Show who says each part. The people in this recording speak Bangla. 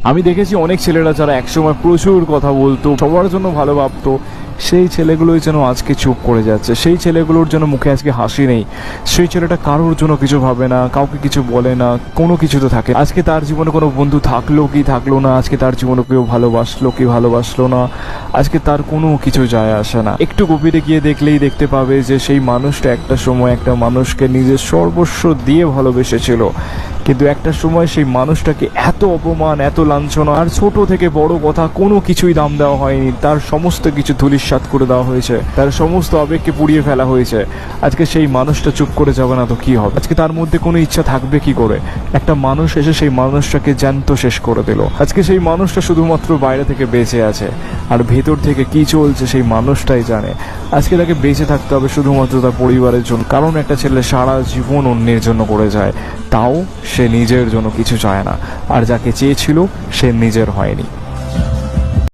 Speaker 1: আমি দেখেছি অনেক ছেলেরা যারা একসময় প্রচুর কথা বলতো, সবার জন্য ভালো ভাবতো, সেই ছেলেগুলোই যেন আজকে চুপ করে যাচ্ছে। সেই ছেলেগুলোর জন্য মুখে আজকে হাসি নেই। সেই ছেলেটা কারোর জন্য কিছু ভাবে না, কাউকে কিছু বলে না, কোনো কিছুতে থাকে। আজকে তার জীবনে কোনো বন্ধু থাকলো কি থাকলো না, আজকে তার জীবনে কেউ ভালোবাসলো কি ভালোবাসলো না, আজকে তার কোনো কিছু যায় আসে না। একটু গভীরে গিয়ে দেখলেই দেখতে পাবে যে সেই মানুষটা একটা সময় একটা মানুষকে নিজের সর্বস্ব দিয়ে ভালোবেসেছিল, কিন্তু একটা সময় সেই মানুষটাকে এত অপমান, এত লাঞ্ছনা, আর ছোট থেকে বড় কথা কোনো কিছুই দাম দেওয়া হয়নি। তার সমস্ত কিছু ধূলিসাৎ করে দেওয়া হয়েছে, তার সমস্ত আবেগকে পুড়িয়ে ফেলা হয়েছে। আজকে সেই মানুষটা চুপ করে যাবে না তো কি হবে? আজকে তার মধ্যে কোনো ইচ্ছা থাকবে কি করে? একটা মানুষ এসে সেই মানুষটাকে জ্যান্ত শেষ করে দিল। আজকে সেই মানুষটা শুধুমাত্র বাইরে থেকে বেঁচে আছে, আর ভেতর থেকে কি চলছে সেই মানুষটাই জানে। আজকে তাকে বেঁচে থাকতে হবে শুধুমাত্র তার পরিবারের জন্য। কারণ একটা ছেলে সারা জীবন অন্যের জন্য করে যায়, তাও সে নিজের জন্য কিছু চায় না, আর যাকে চেয়েছিল সে নিজের হয়নি।